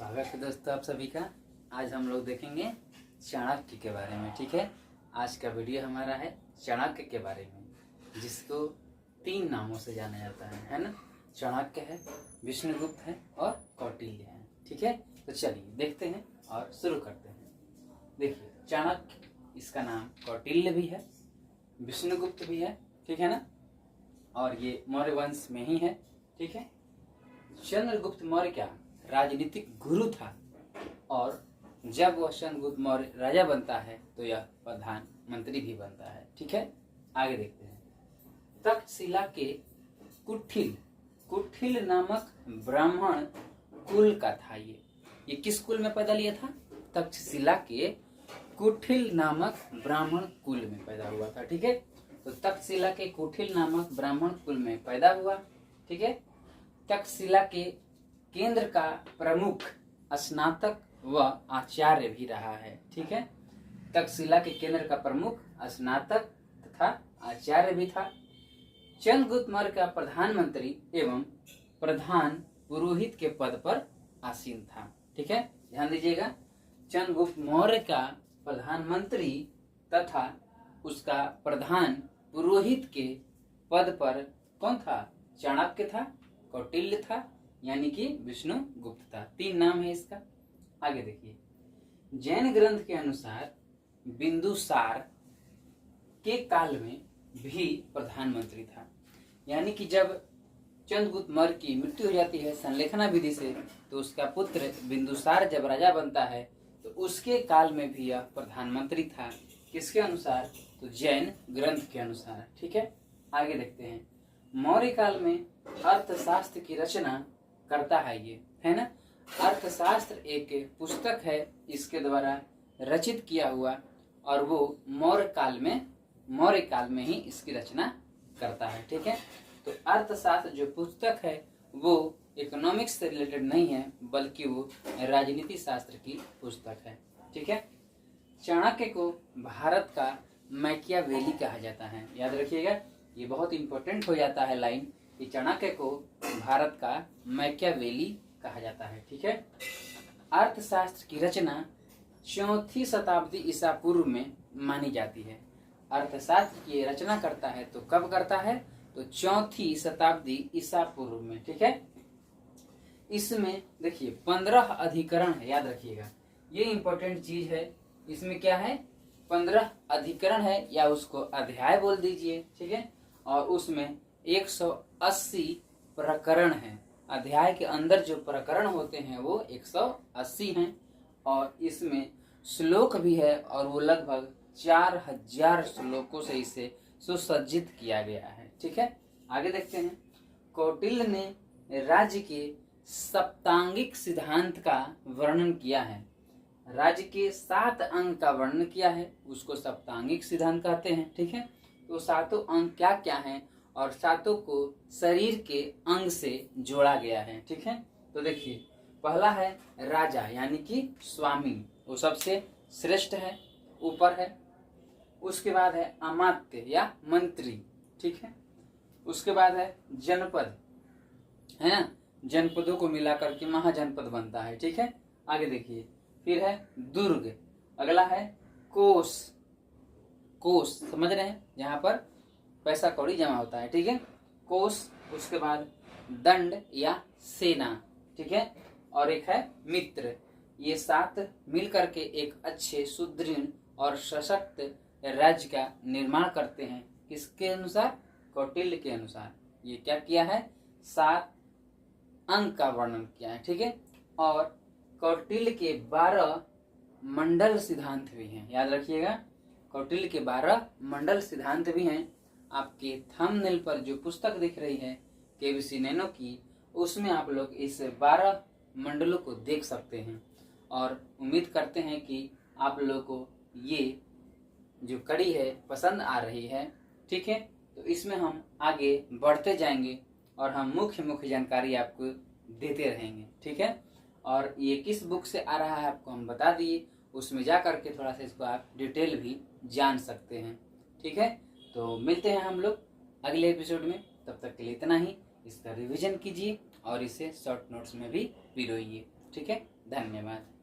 स्वागत है दोस्तों आप सभी का। आज हम लोग देखेंगे चाणक्य के बारे में। ठीक है, आज का वीडियो हमारा है चाणक्य के बारे में, जिसको 3 नामों से जाना जाता है ना। चाणक्य है, विष्णुगुप्त है और कौटिल्य है। ठीक है, तो चलिए देखते हैं और शुरू करते हैं। देखिए, चाणक्य इसका नाम कौटिल्य भी है, विष्णुगुप्त भी है, ठीक है ना, और ये मौर्य वंश में ही है। ठीक है, चंद्रगुप्त मौर्य का राजनीतिक गुरु था, और जब वह चंद्रगुप्त मौर्य राजा बनता है तो यह प्रधानमंत्री भी बनता है। ठीक है, आगे देखते हैं। तक्षशिला के कुटिल नामक ब्राह्मण कुल का था। ये किस कुल में पैदा लिया था? तक्षशिला के कुटिल नामक ब्राह्मण कुल में पैदा हुआ था। ठीक है, तो तक्षशिला के कुटिल नामक ब्राह्मण कुल में पैदा हुआ। ठीक है, तक्षशिला के केंद्र का प्रमुख स्नातक व आचार्य भी रहा है। ठीक है, तक्षशिला के केंद्र का प्रमुख स्नातक तथा आचार्य भी था। चंद्रगुप्त मौर्य का प्रधानमंत्री एवं प्रधान पुरोहित के पद पर आसीन था। ठीक है, ध्यान दीजिएगा, चंद्रगुप्त मौर्य का प्रधानमंत्री तथा उसका प्रधान पुरोहित के पद पर कौन था? चाणक्य था, कौटिल्य था, यानी कि विष्णुगुप्त था। 3 नाम है इसका। आगे देखिए, जैन ग्रंथ के अनुसार बिंदुसार के काल में भी प्रधानमंत्री था, यानी कि जब चंद्रगुप्त मौर्य की मृत्यु हो जाती है संलेखना विधि से, तो उसका पुत्र बिंदुसार जब राजा बनता है तो उसके काल में भी यह प्रधानमंत्री था। किसके अनुसार? तो जैन ग्रंथ के अनुसार। ठीक है, आगे देखते हैं। मौर्य काल में अर्थशास्त्र की रचना करता है ये, है ना। अर्थशास्त्र एक पुस्तक है इसके द्वारा रचित किया हुआ, और वो मौर्य काल में ही इसकी रचना करता है। ठीक है, तो अर्थशास्त्र जो पुस्तक है वो इकोनॉमिक्स से रिलेटेड नहीं है, बल्कि वो राजनीति शास्त्र की पुस्तक है। ठीक है, चाणक्य को भारत का मैकियावेली कहा जाता है। याद रखिएगा, ये बहुत इंपॉर्टेंट हो जाता है लाइन कि चाणक्य को भारत का मैकियावेली कहा जाता है। ठीक है, अर्थशास्त्र की रचना 4वीं शताब्दी ईसा पूर्व में मानी जाती है। अर्थशास्त्र की रचना करता है तो कब करता है? तो 4वीं शताब्दी ईसा पूर्व में। ठीक है, इसमें देखिए 15 अधिकरण है, याद रखिएगा, ये इंपॉर्टेंट चीज है। इसमें क्या है? 15 अधिकरण है, या उसको अध्याय बोल दीजिए। ठीक है, और उसमें 180 प्रकरण हैं। अध्याय के अंदर जो प्रकरण होते हैं वो 180 हैं, और इसमें श्लोक भी है, और वो लगभग 4000 श्लोकों से इसे सुसज्जित किया गया है। ठीक है, आगे देखते हैं। कौटिल्य ने राज्य के सप्तांगिक सिद्धांत का वर्णन किया है। राज्य के 7 अंग का वर्णन किया है, उसको सप्तांगिक सिद्धांत कहते हैं। ठीक है, तो 7 अंग क्या क्या हैं, और 7 को शरीर के अंग से जोड़ा गया है। ठीक है, तो देखिए, पहला है राजा, यानी कि स्वामी, वो सबसे श्रेष्ठ है, ऊपर है। उसके बाद है अमात्य या मंत्री। ठीक है, उसके बाद है जनपद, है ना, जनपदों को मिलाकर के महाजनपद बनता है। ठीक है, आगे देखिए, फिर है दुर्ग, अगला है कोष, समझ रहे हैं, जहां पर पैसा कौड़ी जमा होता है। ठीक है, कोष। उसके बाद दंड या सेना। ठीक है, और एक है मित्र। ये 7 मिलकर के एक अच्छे, सुदृढ़ और सशक्त राज्य का निर्माण करते हैं। किसके अनुसार? कौटिल्य के अनुसार। ये क्या किया है? 7 अंग का वर्णन किया है। ठीक है, और कौटिल्य के 12 मंडल सिद्धांत भी हैं। याद रखिएगा, कौटिल्य के 12 मंडल सिद्धांत भी हैं। आपके थंबनेल पर जो पुस्तक दिख रही है केबीसी नैनो की, उसमें आप लोग इस 12 मंडलों को देख सकते हैं, और उम्मीद करते हैं कि आप लोगों को ये जो कड़ी है पसंद आ रही है। ठीक है, तो इसमें हम आगे बढ़ते जाएंगे और हम मुख्य जानकारी आपको देते रहेंगे। ठीक है, और ये किस बुक से आ रहा है आपको हम बता दिए, उसमें जा करके थोड़ा सा इसको आप डिटेल भी जान सकते हैं। ठीक है, तो मिलते हैं हम लोग अगले एपिसोड में। तब तक के लिए इतना ही। इसका रिवीजन कीजिए और इसे शॉर्ट नोट्स में भी पिरोइए। ठीक है। धन्यवाद।